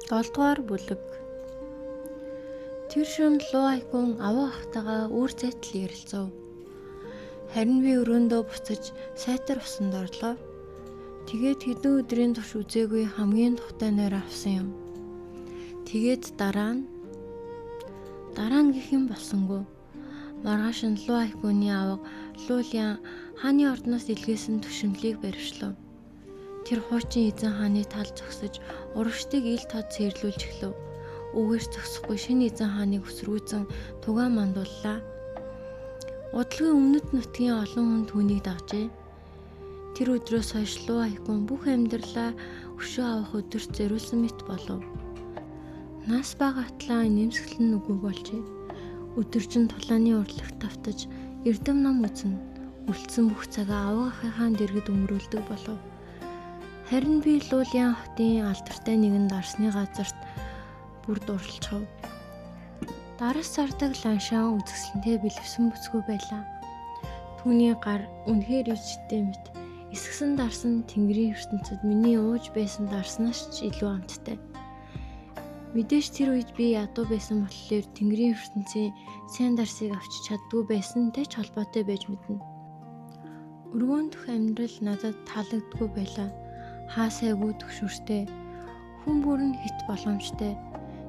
7-р бүлэг. Тэр шөнө Луайкун аваа ахтайгаа үр зайтал ярилцав. Харин би өрөөндөө буцаж сайтар усанд орлоо. Тэгээд хэдэн өдрийн турш үзээгүй хамгийн тухтай нойр авсан юм. Тэгээд дараа нь гэх юм болсонгүй. Маргааш нь Луайкуны авга Лулиан хааны ордноос илгээсэн түшинлийг баривчлав. Тэр хуучин эзэн хааны тал зогсож урагштыг ил тод цэрлүүлж эхлэв. Үгээр зогсохгүй шинэ эзэн хааныг өсрүүцэн тугаан мандууллаа. Удалгүй өмнөд нутгийн олон хүн түүнийг дагжээ. Тэр өдрөөс хойш Луайкун бүх амьдралаа өшөө авах өдөрт зориулсан мэт болов. Нас багатлаа нэмсгэлэн үгүй болжээ. Өдөржин тулааны урлагт тавтаж эрдэм ном үзнэ. Үлдсэн бүх цагаа аваа ахыхаан дэргэд өнгөрүүлдэг болов. Харин би Лулиан хотын алдартай нэгэн дарсны газарт бүр дурлцав. Дарас сардаг ланшаан үзэсгэлэнтэй бэлэвсэн бүсгүй байлаа. Түүний гар үнэхээр ижтэй мэт. Эсгсэн дарсан тэнгэрийн ертөнцид миний ууж байсан дарснаас ч илүү амттай. Мэдээж тэр үед би ядуу байсан болохоор тэнгэрийн ертөнцийн сайн дарсыг авчиж чаддгүй байсантай ч холбоотой байж мэднэ. Өргөөн дэх амьдрал надад таалагддаггүй байлаа. Хаа сайгүй төгшөртэй, хүн бүр нь хит боломжтой.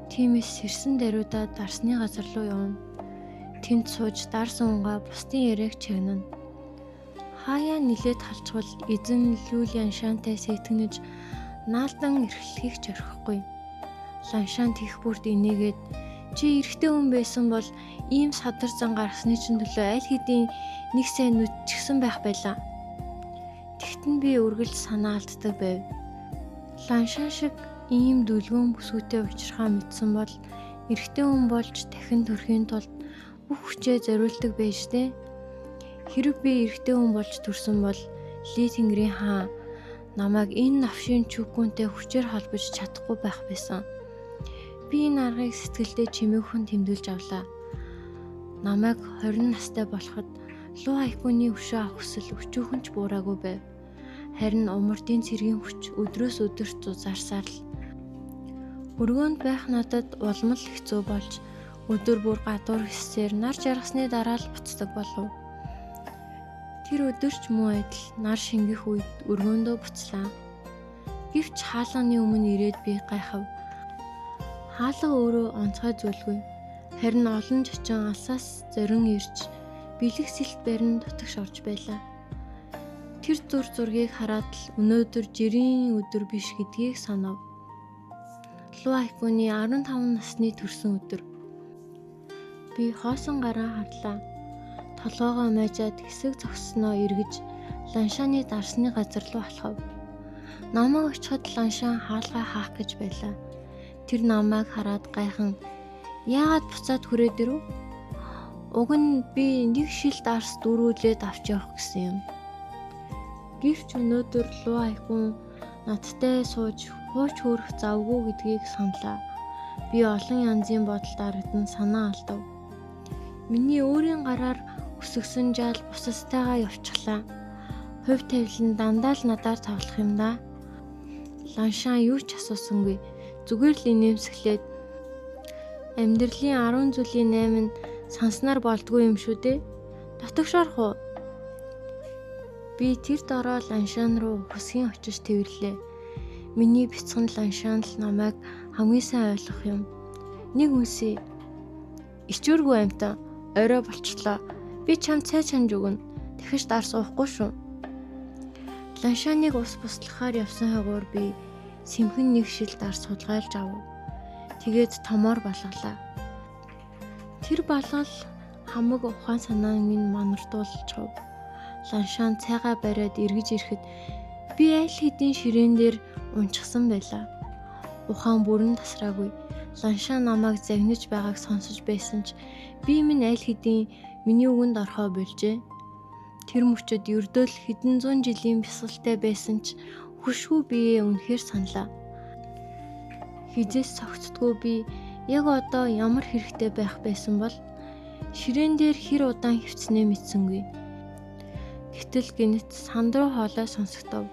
Тиймээс сэрсэн даруйдаа дарсны газар руу явна. Тэнд сууж дарсан унгаа бусдын яриаг чигнэн. Хаяа нилээд халчвал эзэн Лулиан шаантай сэтгэнэж наалдан эрхлэхийг ч орхихгүй. Ланшаан тийх бүрт инээгээд чи эрэгтэй хүн байсан бол ийм садар зан гаргасны чинь төлөө аль хэдийн нэг сайн нүдчгсэн байх байлаа. Тэгтэн би үргэлж санаа алддаг байв. Ланшаан шиг ийм дүлгөөн бүсгүйтэй уучрахаа мэдсэн бол эрэгтэй хүн болж дахин төрхийн тулд бүх хүчээ зориулдаг байж тээ. Хэрэг би эрэгтэй хүн болж төрсөн бол Ли Тэнгэрийн хаан намайг энэ навшийн чүггүнтэй хүчээр холбож чадахгүй байх байсан. Би энэ аргыг сэтгэлдээ чимээхэн тэмдэглэж авлаа. Намайг 20 настай болоход Луайкуны өшөө авах хүсэл өчүүхэн ч буураагүй байв. Харин умардын цэргийн хүч өдрөөс өдөрт зузаарсаар л өргөөнд байх надад улмал хэцүү болж өдөр бүр гадуур хэсээр нар жаргасны дараа л буцдаг болов. Тэр өдөрч муу адил нар шингэх үед өргөөндөө буцлаа. Гэвч хаалганы өмнө ирээд би гайхав. Хаалга өөрөө онцгой зүйлгүй. Харин олон жичин алсаас зорин ирж бэлэг сэлт барин дутагш орж байлаа. Тэр зургийг хараад л өнөөдөр жирийн өдөр биш гэдгийг санав. Луайкуны 15 насны төрсөн өдөр. Би хоосон гараа харлаа. Толгоогоо майжаад хэсэг зогссноо эргэж ланшааны дарсны газар руу алхав. Намайг очиход ланшаан хаалгаа хаах гэж байлаа. Тэр намайг хараад гайхан яагаад буцаад хүрээд ирв? Уг нь би нэг шил дарс дүүрүүлээд авч явах гэсэн юм. Гэвч өнөөдөр Луайкун надтай сууж хууч хөрөх завгүй гэдгийг саналаа. Би олон янзын бодолд аргадан санаа алдав. Миний өөрийн гараар өсгсөн жаал бусастайгаа явчихлаа. Хувь тавилан дандаа л надаар тавлах юм да. Ланшаан юу ч асуусангүй. Зүгээр л инээмсэглээд амьдралын 10 зүйлийн 8 нь санснаар болдгүй юм шүү дээ. Дотогш орох уу? Би тэр дороо ланшаан руу хөсгийн очиж тэвэрлээ. Миний бяцхан ланшаан л намайг хамгийн сайн ойлгох юм. Нэг үнсээ. Ичүүргүй амтан. Орой болчихлоо. Би чамд цай чанж өгнө. Дахиж дарс уухгүй шүү. Ланшааныг ус буслахаар явсан хойгоор би сэмхэн нэг шил дарс судалгайлж авав. Тэгээд томоор балгалаа. Тэр балгал хамаг ухаан санааг минь манардуулчихв. Ланшаан цайгаа бариад эргэж ирэхэд би аль хэдийн ширээн дээр унчихсан байлаа. Ухаан бүрэн тасраагүй. Ланшаан намайг загнаж байгааг сонсож байсан ч би минь аль хэдийн миний үгэнд орхоо болжээ. Тэр мөчөд ердөөл хэдэн зуун жилийн бясалтай байсан ч хүшгүй бие үнэхээр саналаа. Хизээс цогцдгүй би яг одоо ямар хэрэгтэй байх байсан бол ширээн дээр хэр удаан хөвцнээ мэдсэнгүй. Гэтэл гинэт санд руу хоолой сонсогдов.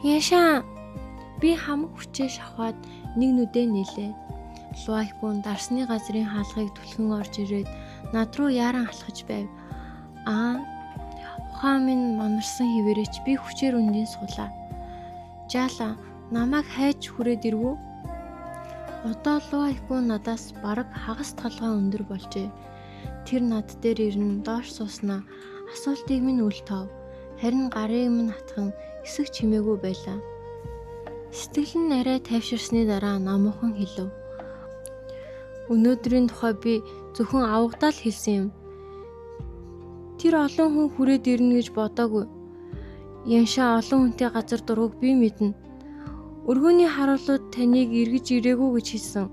Яшаа! Би хамаг хүчээ шавхаад нэг нүдээ нийлээ. Луайкун дарсны газрын хаалгыг түлхэн орж ирээд над руу яаран алхаж байв. Ухаан минь манарсан хിവэрэж би хүчээр үндийн суулаа. Жаала намайг хайж хүрээд ирвүү. Одоо Луайкун надаас бараг хагас толгой өндөр болжээ. Тэр над дээр ирэн доош сууснаа асуултыг минь үлтав. Харин гарыг минь хатхан эсэх чимээгүй байлаа. Сэтгэл нь арай тайвширсны дараа намуухан хэлв. Өнөөдрийн тухай би зөвхөн авгадаал хэлсэн юм. Тэр олон хүн хүрээд ирнэ гэж бодоогүй. Яншаа олон хүнтэй газар дургуг би мэднэ. Өргөөний харуулууд таныг эргэж ирээгүй гэж хэлсэн.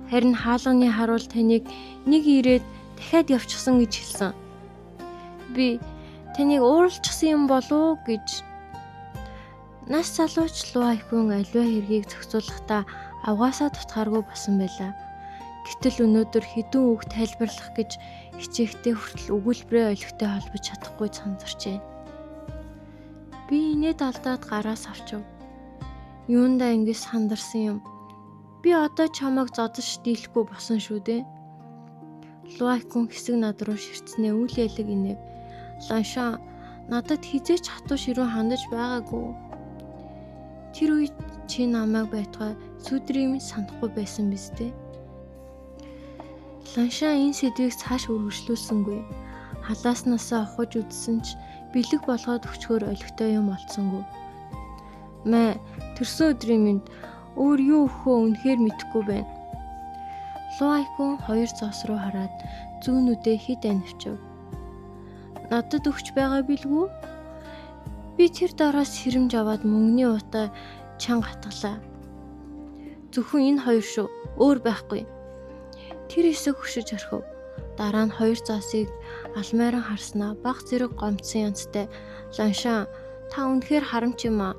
Харин хаалганы харуул таныг нэг ирээд дахиад явчихсан гэж хэлсэн. Би таныг ууралчихсан юм болов гэж. Нас залууч Луайкун аливаа хэргийг зохицуулахдаа авгаасаа тутахааргүй басан байлаа. Гэтэл өнөөдөр хэдэн үг тайлбарлах гэж хичээхдээ хүртэл өгүүлбэрээ ойлгохтой холбож чадахгүй сандарчээ. Би инээд алдаад гараас авчив. Юундаа ингэж сандарсан юм. Би одоо чамайг зодож дийлэхгүй босон шүү дээ. Луайкун хэсэг над руу ширтснээ үл ялэг инэв. Ланшаа надад хизээч хатуу ширүүн хандаж байгаагүй. Тэр үед чи намайг байтугай сүдрийг санахгүй байсан биз дээ. Ланшаа энэ сэдвийг цааш үргэлжлүүлсэнгүй. Халааснасаа ухаж үдсэн ч бэлэг болгоод өчгөр олигтой юм олцсонгүй. Мэ тэрсэн өдрийн минь өөр юу өхөө үнэхээр мэдэхгүй байна. Луайкун хоёр зоос руу хараад зүүнүүдээ хэд анивчив. Надад өгч байгаа билгүй? Би тэр дараас хэрэмж аваад мөнгөний утаа чанга хатгалаа. Зөвхөн энэ хоёр шүү, өөр байхгүй. Тэр хэсэг хөшөж орхив. Дараа нь хоёр заасыг алмайран харснаа баг зэрэг гомдсон янзтай. Ланшаа та үнэхээр харамч юм аа.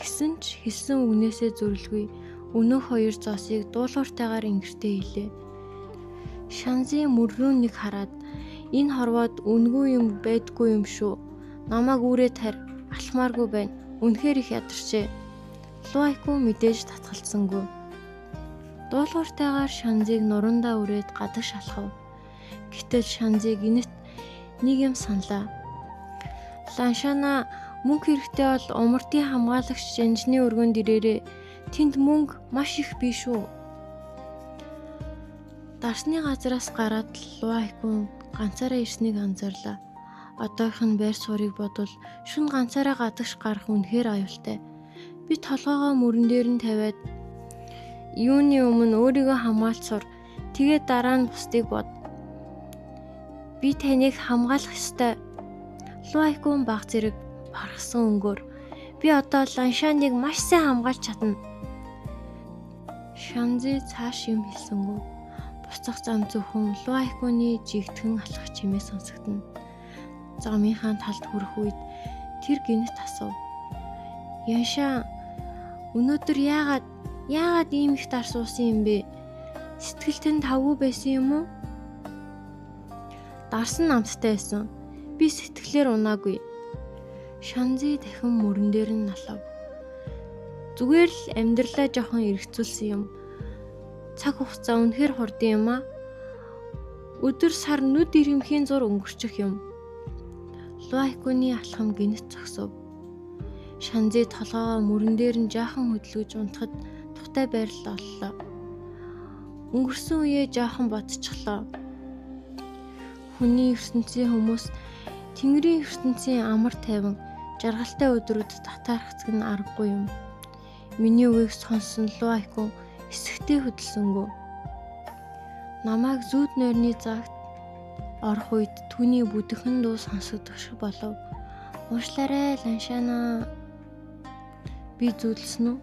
Гэсэн ч хэлсэн үгнээсээ зүрлгүй өнөөх хоёр заасыг дуулууртайгаар ингэртэй хэлээ. Шанзы мөр рүү нэг хараад энэ хорвоод үнгүй юм байдгүй юм шүү. Намайг үрээ тарь, алхмааргүй байна. Үнэхээр их ядарчээ. Луайкун мэдээж татгалцсангүй. Дуулууртайгаар Шанзыг нурандаа үрээд гадаг шалхав. Гэтэл Шанзыг инэт нэг юм саналаа. Ланшана мөнгө хэрэгтэй бол умартын хамгаалагч Жанжны өргөнд ирээрээ. Тэнд мөнгө маш их бий шүү. Дарсны газраас гараад Луайкун ганцаараа ирснийг анзаарлаа. Одоох нь байр суурийг бодвол шүн ганцаараа гадагш гарах үнэхээр аюултай. Би толгоогоо мөрөн дээр нь тавиад юуны өмнө өөрийгөө хамгаалцур. Тэгээд дараа нь бусдыг бод. Би таныг хамгаалах ёстой. Луайкун баг зэрэг баргасан өнгөөр. Би одоо Ланшаныг маш сайн хамгаалж чадна. Шанзи цааш юм хэлсэнгүү. Буцах зам зөвхөн Луайкуны жигтгэн алхах чимээ сонсогдно. Замынхаа талд хүрэх үед тэр гинэт асуув. Яншаа өнөөдөр яагаад ийм их дар суусан юм бэ? Сэтгэлтэн тавгүй байсан юм уу? Дарсан намттай байсан. Би сэтгэлээр унаагүй. Шанзи дахин мөрөн дээр нь налав. Зүгээр л амьдралаа жоохон эргэцүүлсэн юм. Цаг хугацаа үнэхээр хурдан юм аа. Өдөр сар нүд ирэмхийн зур өнгөрчих юм. Луайкуны алхам гинэт зогсов. Шанзи толгоогоо мөрөн дээр нь жаахан хөдөлгөж унтахад тухтай байрлал оллоо. Өнгөрсөн үеэ жаахан бодчихлоо. Хүний ертөнцийн хүмүүс Тэнгэрийн ертөнцийн амар тайван жаргалтай өдрүүд татаархацг нь аргагүй юм. Миний үгийг сонссон Луайкун эсэгтэй хөдөлсөнгөө. Намайг зүүд нойрны загт орох үед түүний бүдгхэн дуу сонсогдох шиг болов. Уушлаарай Ланшана. Би зүудэлсэн үү?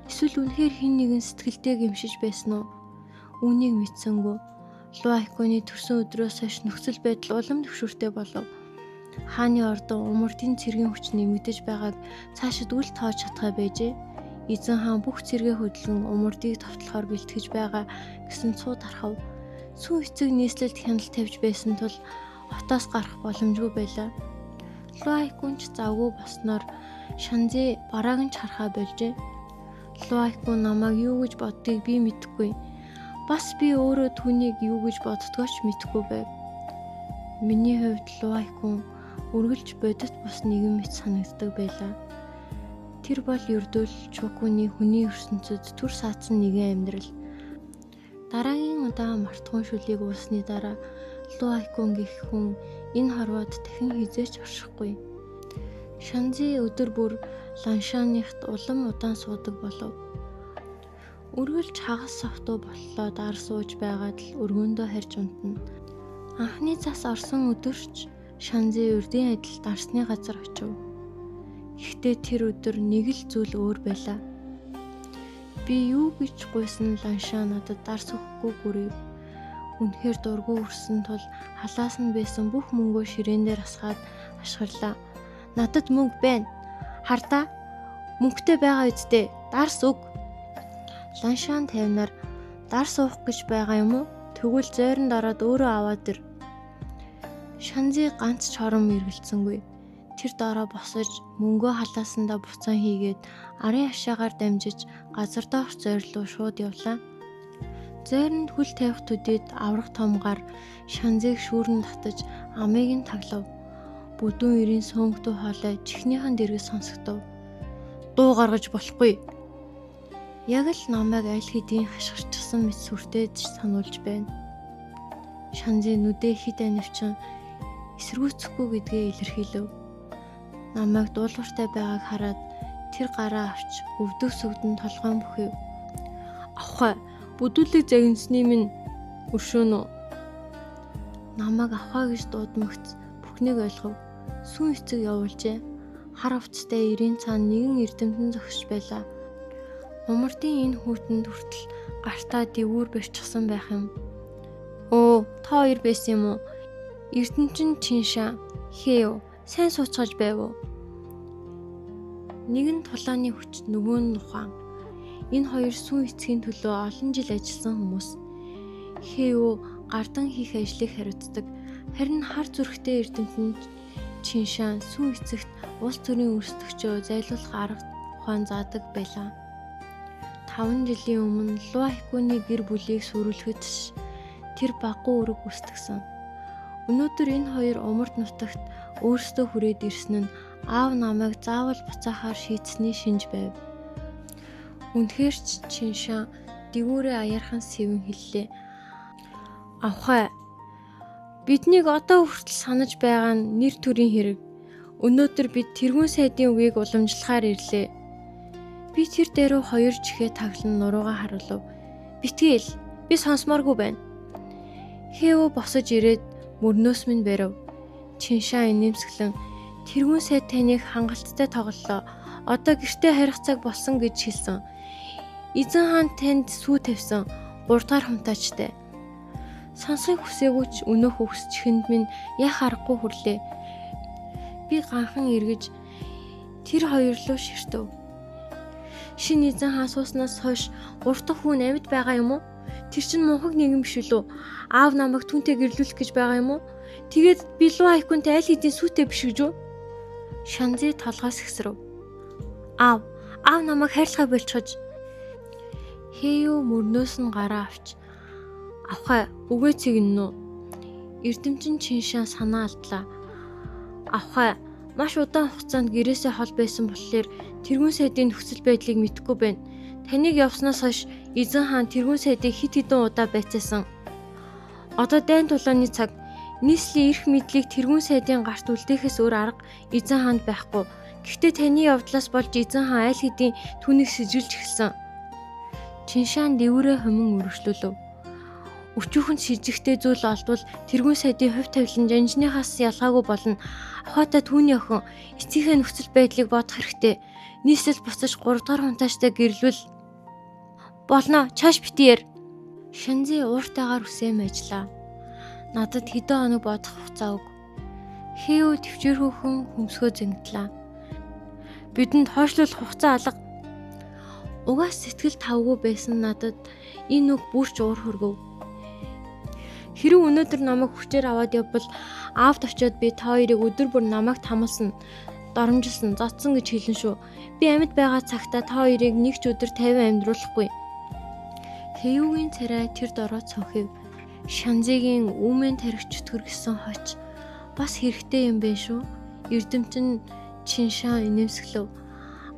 Эсвэл үнэхээр хэн нэгэн сэтгэлдээ гэмшиж байсан уу? Үүнийг мэдсэнгөө. Луайкуны төрсөн өдрөөс хойш нөхцөл байдал улам төвшөртэй болов. Хааны ордон умартын цэргийн хүч нэмэгдэж байгааг цаашид үл тоож чадхаа байжээ. Эзэн хаан бүх цэргээ хөдөлгөн умартыг товтлохоор бэлтгэж байгаа гэсэн цуу тархав. Сүү эцэг нийслэлд хяналт тавьж байсан тул хотоос гарах боломжгүй байлаа. Луайкун ч завгүй болсноор Шанзи барааг нь харахаа болжээ. Луайкун намайг юу гэж боддгийг би мэдэхгүй. Бас би өөрөө түүнийг юу гэж боддгоо ч мэдэхгүй байв. Миний хувьд Луайкун үргэлж бодит бус нэгэн мэт санагддаг байлаа. Тэр бол ердөөл Чукуны хүний ертөнцид түр саацсан нэгэн амьдрал. Дараагийн удаа мартахуун шүлийг ууссны дараа Луайкун гэх хүн энэ хорвоод дахин хизээч оршихгүй. Шанзи өдөр бүр Ланшаныхт улам удаан суудаг болов. Үргэлж хагас савтуу боллоо дар сууж байгаад л өргөөндөө харж унтна. Анхны цас орсон өдөрч Шанзи урдын адил дарсны газар очив. Гэхдээ тэр өдөр нэг л зүйл өөр байлаа. Би юу гэж гуйсан Ланшаа надад дарс өгөхгүй гүрэв. Үнэхээр дургүй өрсөн тул халаас нь байсан бүх мөнгөө ширээн дээр асгаад ашиглаа. Надад мөнгө байна. Хардаа мөнгөтэй байгаа үсттэй. Дарс өг. Ланшаан тайвнаар дарс уух гэж байгаа юм уу? Тэгвэл зойронд ороод өөрөө аваад ир. Шанзи ганц ч хором эргэлцсэнгүй. Тэр доороо босож мөнгөө халаасандаа буцаан хийгээд арын хашаагаар дамжиж газар доох зойр руу шууд явлаа. Зойронд хүл тавих төдийд аврах томгаар Шанзиг шүүрэн татаж амыг нь таглав. Бүдүүн ирийн сөөнхтүү хоолой чихнийхэн дэргэс сонсогдов. Дуу гаргаж болохгүй. Яг л намайг аль хэдийн хашгирчсан мэт сүртээд сануулж байна. Шанзи нүдээ хит анивчин эсэргүүцэхгүй гэдгээ илэрхийлв. Намайг дуулууртай байгааг хараад тэр гараа авч өвдөг сүгдэн толгойн бүхэв. Авхай, бүдүүлэг загинсны минь өршөөнө үү? Намайг авхаа гэж дуудмагц бүхнийг ойлгов. Сүүн эцэг явуулжээ. Хар хувцастай ирийн цаана нэгэн эрдэмтэн зогсож байлаа. Умардын энэ хүүтэнд хүртэл гартаа дэвүүр барьчихсан байх юм. Оо, та хоёр байсан юм уу? Эрдэмтэн Чиншаа, хээв, сайн сууцгаж байв уу? Нэг нь тулааны хүч, нөгөө нь ухаан. Энэ хоёр сүүн эцгийн төлөө олон жил ажилласан хүмүүс. Хээв гардан хийх ажлыг хариуцдаг. Харин хар зүрхтэй эрдэмтэн Чиншаа сүүн эцэгт улс төрийн өрсөлдөгчөө зайлуулах арга ухаан заадаг байлаа. 5 жилийн өмнө Луайкуны гэр бүлийг сүрүүлэхэд тэр баггүй өрөг үсдэгсэн. Өнөөдөр энэ хоёр умард нутагт өөрсдөө хүрээд ирсэн нь аав намайг заавал буцаахаар шийдсэний шинж байв. Үнэхээр ч Чиншаа дэгүүрээ аяархан сэвэн хэллээ. Авхай, биднийг одоо хүртэл санаж байгаа нь нэр төрийн хэрэг. Өнөөдөр бид тэргүүн сайдын үгийг уламжлахаар ирлээ. Би тэр дээрөө 2 жихээ таглан нуруугаа харуулв. Битгээл, би сонсмооргүй байна. Хээвөө босож ирээд мөрнөөс минь барив. Чиншаа инээмсэглэн тэргүүн сайд таныг хангалттай тоглолоо. Одоо гэртээ харих цаг болсон гэж хэлсэн. Эзэн хаан танд сүү тавьсан 3 дахь хумтаачтай. Сонсохыг хүсээгүй ч өнөөх үгс чихэнд минь яах аргагүй хүрлээ. Би ганхан эргэж тэр хоёр руу ширтв. Шинэ эзэн хаан сууснаас хойш 3 дахь хүн амьд байгаа юм уу? Тэр чинь мунхаг нэгэн биш үү? Аав намайг түүнтэй гэрлүүлэх гэж байгаа юм уу? Тэгээд би Луайкунтэй аль хэдийн сүйтэй биш гэж үү? Шанзи толгоос ихсрэв. Аав намайг хайрлахаа болчихож. Хээё мөрнөөс нь гараа авч. Авхай, үгээ цэгнэ үү? Эрдэмтэн Чиншаа санаа алдлаа. Авхай, маш удаан хугацаанд гэрээсээ хол байсан болохоор тэргүүн сайдын нөхцөл байдлыг мэдэхгүй байна. Таныг явснаас хойш эзэн хаан тэргүүн сайдыг хит хитэн удаа байцаасан. Одоо дайн тулааны цаг, нийслэлийн эрх мэдлийг тэргүүн сайдын гарт үлдээхээс өөр арга эзэн хаанд байхгүй. Гэхдээ таны явдлаас болж эзэн хаан аль хэдийн түүнийг сэжгэлж эхэлсэн. Чиншаан дэврээ хомин өргөжлөлөв. Өчүүхэнд шижигтэй зүйл олдвол тэргүүн сайдын хувь тавилан жанжныхаас ялгаагүй болно. Ахаатай түүний охин эцгийнхээ нөхцөл байдлыг бодох хэрэгтэй. Нийслэл буцаж 3 дахь хунтаачтай гэрлүүл болно. Чааш битээр. Шанзи ууртайгаар үсэм ажиллаа. Надад хэдэн хоног бодох хугацаа өг. Хээв төвчээрхөн хөмсгөө зэнгэтлээ. Бидэнд хойшлуулах хугацаа алга. Угаас сэтгэл тавгүй байсан надад энэ үг бүрч уур хөргөв. Хэрэв өнөөдөр намайг хүчээр аваад явбал аавд очиод би та хоёрыг өдөр бүр намайг тамалсан, доромжилсан, зодсон гэж хэлнэ шүү. Би амьд байгаа цагтаа та хоёрыг нэг ч өдөр 50 амьдруулахгүй. Хэюгийн царай тэр дороо цонхив. Шанзигийн үүмэн тархич төргсөн хоч бас хэрэгтэй юм бэ шүү. Эрдэмтэн Чиншан инээмсэглэв.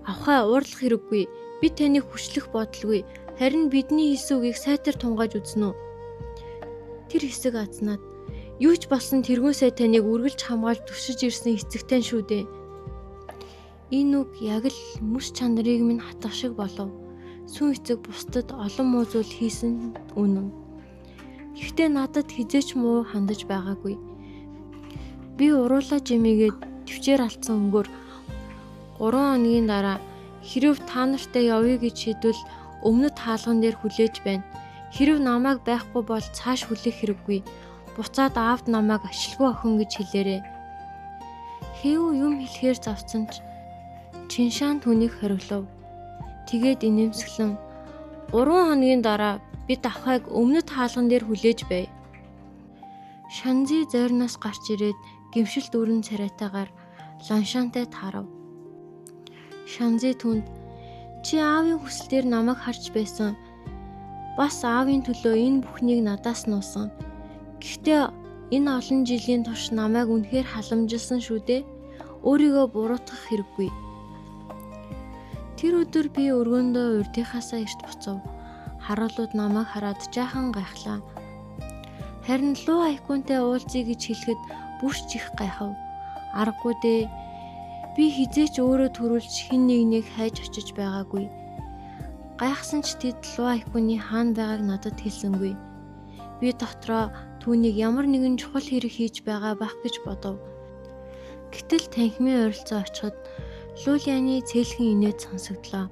Авхай уурлах хэрэггүй. Би таныг хүчлэх бодолгүй. Харин бидний хийсэн үгийг сайтар тунгааж үзнэ үү? Тэр хэсэг азнаад юу ч болсон тэргүүсээ таныг үргэлж хамгаалж түшиж ирсэн эцэгтэй шүү дээ. Энэ үг яг л мэс чанарыг минь хатах шиг болов. Сүүн эцэг бусдад олон муу зүйл хийсэн үнэн. Гэхдээ надад хизээч муу хандаж байгаагүй. Би уруулаа жимээгээд төвчээр алдсан өнгөөр 3 хоногийн дараа хэрэв та нартай явъя гэж шийдвэл өмнөд хаалган дээр хүлээж байна. Хэрэв намайг байхгүй бол цааш хүлээх хэрэггүй. Буцаад аавд намайг ажилгүй охин гэж хэлээрэй. Хэв юм хэлэхээр завцсан ч Чиншан түүнийг хориглов. Тэгээд инээмсэглэн 3 хоногийн дараа бид авхайг өмнөд хаалган дээр хүлээж бай. Шанзи зойрноос гарч ирээд гэмшилт өрн царайтайгаар Ланшантай таарав. Шанзи түнд чи аавын хүслээр намайг харж байсан. Бас аавын төлөө энэ бүхнийг надаас нуусан. Гэхдээ энэ олон жилийн турш намайг үнэхээр халамжилсан шүү дээ. Өөрийгөө буруутгах хэрэггүй. Тэр өдөр би өргөндөө урдынхаасаа эрт буцав. Харуулууд намайг хараад жаахан гайхлаа. Харин луу айкунтай уулзъя гэж хэлэхэд бүрч их гайхав. Аргагүй дээ. Би хизээч өөрөө төрүүлж хэн нэгнийг хайж очиж байгаагүй. Гайхсан ч тэд луу айкуны хаана байгааг надад хэлсэнгүй. Би дотроо түүнийг ямар нэгэн чухал хэрэг хийж байгаа байх гэж бодов. Гэтэл танхимын ойролцоо очиход Лулианы цээлхэн инээд сонсогдлоо.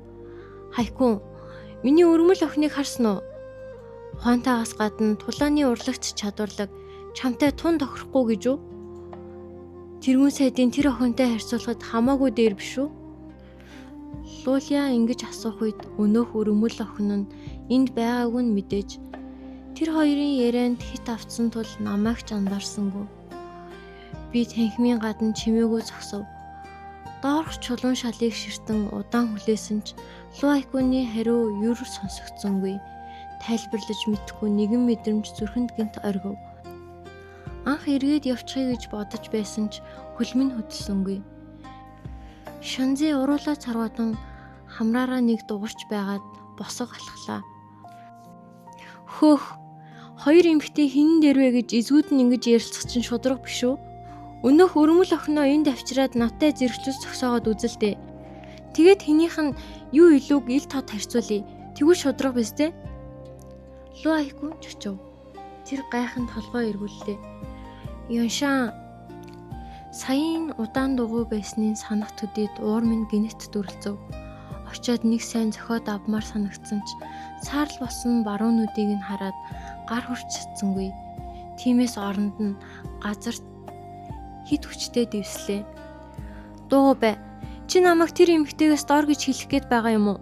Хайкун, миний өрмөл охиныг харсан уу? Ухаантайгаас гадна тулааны урлагч чадварлаг, чамтай тун тохирохгүй гэж үү? Тэрүүн сайдын тэр охинтой харьцуулахад хамаагүй дээр биш үү? Лулиа ингэж асуух үед өнөөх өрмөл охин нь энд байгаагүй нь мэдээж. Тэр хоёрын ярианд хит автсан тул намайг ч анзаарсангүй. Би танхимын гадна чимээгүй зогсов. Доорх чулуун шалыг ширтэн удаан хүлээсэн ч Луайкуны хариу юр сонсогдсонгүй. Тайлбарлаж мэдэхгүй нэгэн мэдрэмж зүрхэнд гинт оргив. Анх эргээд явчихъя гэж бодож байсан ч хөлмөн хөдөлсөнгүй. Шанзи уруулаа царваадан хамраараа нэг дугарч байгаад босго алхлаа. Хөөх, хоёр эмэгтэй хинэн дэрвэ гэж эзгүүд нь ингэж ярилцах чинь шудраг биш үү? Өнөөх өрмөл охиноо энд авчираад навтай зэрэгчүүс зогсоогоод үзэлдэ. Тэгээд хинийх нь юу илүүг ил тод харьцуулъя. Тэгвэл шудраг биз дээ? Луайкун чочов. Тэр гайханд толгой эргүүллээ. Ёншан саяын удаан дугуй байсны санах төдийд уур минь гинэт дүрлцэв. Очоод нэг сайн зохиод авмаар санагдсан ч саарл болсон баруунуудыг нь хараад гар хурч чадсангүй. Тиймээс оронд нь газарт хит хүчтэй дэвслээ. Дуу бай. Чи намайг тэр эмэгтэйгээс дор гэж хэлэх гээд байгаа юм уу?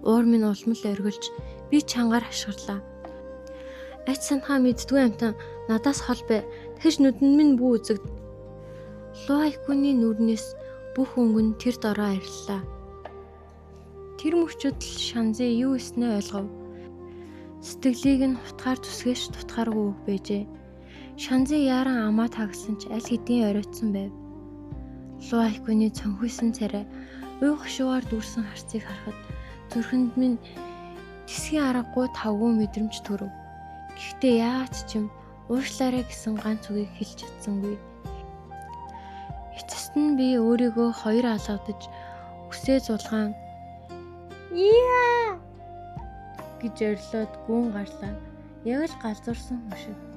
Уур минь улмал оргилж би чангаар хашгирлаа. Ач санахаа мэддгүй амтан надаас хол бай. Тэгж нүдэнд минь бүү үзэгд. Луайкуны нүрнээс бүх өнгө нь тэр дороо ариллаа. Тэр мөчөд л Шанзи юу хийснээ ойлгов. Сэтгэлийг нь хутгаар түсгэж тутгааргүй үг байжээ. Шанзи яран амаа тагсан ч аль хэдийн оройтсон байв. Луайкуны цонхойсон царай уй хошуугаар дүүрсэн харцыг харахад зүрхэнд минь тэсгийн аргагүй тавгүй мэдрэмж төрөв. Гэхдээ яагаад ч юм уушлаарай гэсэн ганц үгийг хэлж чадсангүй. Эцэст нь би өөрийгөө хоёр алгадаж үсээ зулгаан "Яа" гэж орилоод гүн гарлаа. Яг л галзуурсан хүн шиг.